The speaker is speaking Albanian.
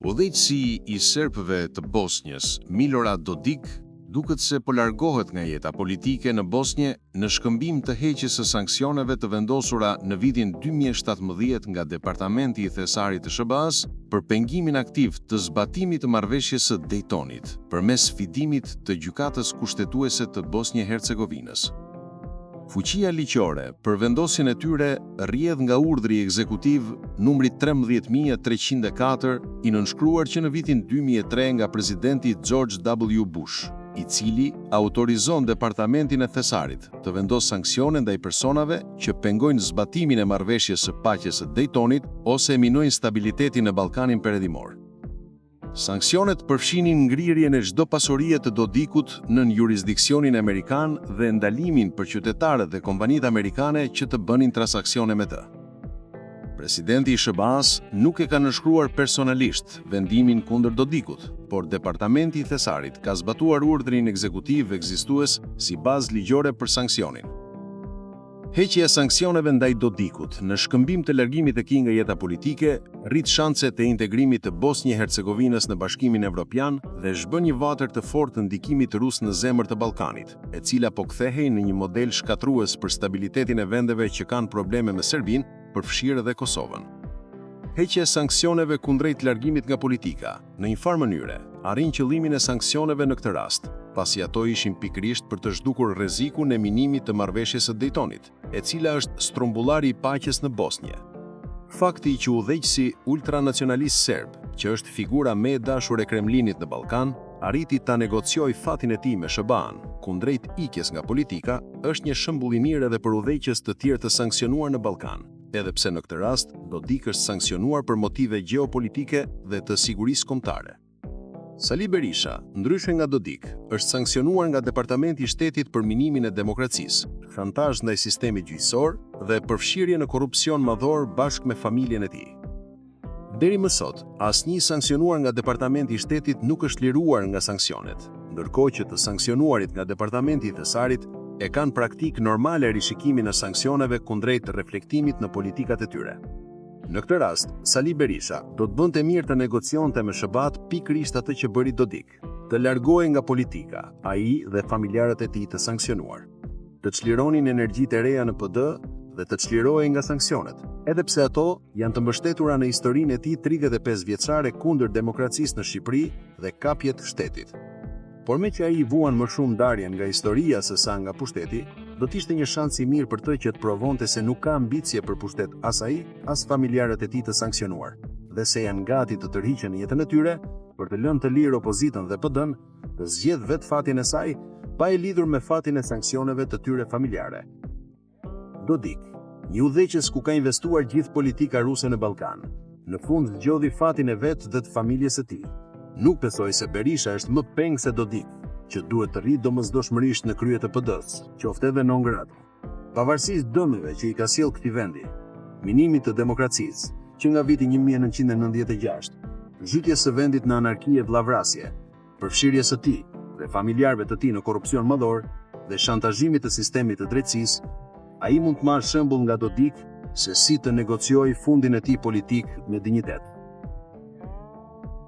Udhëheqësi I serbëve të Bosnjës, Milorad Dodik, duket se po largohet nga jeta politike në Bosnjë në shkëmbim të heqjes së sanksioneve të vendosura në vitin 2017 nga Departamenti I Thesarit të SBA-s për pengimin aktiv të zbatimit të marrëveshjes së Daytonit, përmes sfidimit të gjykatës kushtetuese të Bosnjë-Hercegovinës. Fuqia ligjore për vendosjen e tyre rrjedh nga urdhri ekzekutiv numri 13304 I nënshkruar që në vitin 2003 nga presidenti George W. Bush, I cili autorizon Departamentin e Thesarit të vendosë sanksione ndaj personave që pengojnë zbatimin e marrëveshjes së paqes së Daytonit ose minojnë stabilitetin në Ballkanin Perëndimor. Sanksionet përfshinin ngrirjen e çdo pasurie të Dodikut nën jurisdiksionin amerikan dhe ndalimin për qytetarët dhe kompanitë amerikane që të bënin transaksione me të. Presidenti I SBA-s nuk e ka nënshkruar personalisht vendimin kundër Dodikut, por Departamenti I Thesarit ka zbatuar urdhrin ekzekutiv ekzistues si bazë ligjore për sanksionin. Heqja e sanksioneve ndaj Dodikut në shkëmbim të largimit të tij nga jeta politike rrit shanset e integrimit të Bosnjë-Hercegovinës në Bashkimin Evropian dhe zhbën një vatër të fortë të ndikimit rus në zemër të Ballkanit, e cila po kthehej në një model shkatrues për stabilitetin e vendeve që kanë probleme me Serbinë, përfshirë edhe Kosovën. Heqja e sanksioneve kundrejt largimit nga politika, në një farë mënyre, arrin qëllimin e sanksioneve në këtë rast, pasi ato ishin pikërisht për të zhdukur rrezikun e minimit të marrëveshjes së Daytonit, e cila është strumbullari I paqes në Bosnjë. Fakti që udhëheqësi ultranacionalist serb, që është figura më e dashur e Kremlinit në Ballkan, arriti ta negociojë fatin e tij me SBA-n kundrejt ikjes nga politika, është një shembull I mirë edhe për udhëheqës të tjerë të sanksionuar në Ballkan, edhe pse në këtë rast Dodik është sanksionuar për motive gjeopolitike dhe të sigurisë kombëtare. Sali Berisha, ndryshe nga Dodik, është sanksionuar nga Departamenti I Shtetit për minimin e demokracisë, shantazh ndaj sistemit gjyqësor dhe përfshirje në korrupsion madhor bashkë me familjen e tij. Deri më sot, asnjë sanksionuar nga Departamenti I Shtetit nuk është liruar nga sanksionet, ndërkohë që të sanksionuarit nga Departamenti I Thesarit e kanë praktikë normale rishikimin e sanksioneve kundrejt reflektimit në politikat e tyre. Në këtë rast, Sali Berisha do të bënte mirë të negocionte me SBA-t pikërisht atë që bëri Dodik, të largohej nga politika, ai dhe familjarët e tij të sanksionuar, të çlironin energjitë e reja në PD dhe të çlirohej nga sanksionet, edhe pse ato janë të mbështetura në historinë e tij 35 vjeçare kundër demokracisë në Shqipëri dhe kapjet shtetit. Por me që ai vuan më shumë ndarjen nga historia se sa nga pushteti, do t'ishte një shans I mirë për të që të provonte se nuk ka ambicie për pushtet as ai, as familjarët e tij të sanksionuar, dhe se janë gati të tërhiqen jetën e tyre për të lënë të lirë opozitën dhe PD-n të zgjedh vetë fatin e saj, pa e lidhur me fatin e sanksioneve të tyre familjare. Dodik, një udhëheqës ku ka investuar gjithë politika ruse në Ballkan, në fund zgjodhi fatin e vet dhe të familjes së tij. Nuk besoj se Berisha është më peng se Dodik, që duhet të rritë domosdoshmërisht në krye të PD-s, qoftë edhe non grata. Pavarësisht dëmeve që I ka sjell këtij vendi, minimit të demokracisë, që nga viti 1996, zhytjes së vendit në anarki e vllavrasje, përfshirjes së tij dhe familjarëve të tij në korrupsion madhor dhe shantazhimit të sistemit të drejtësisë, ai mund të marrë shembull nga Dodik se si të negociojë fundin e tij politik me dinjitet.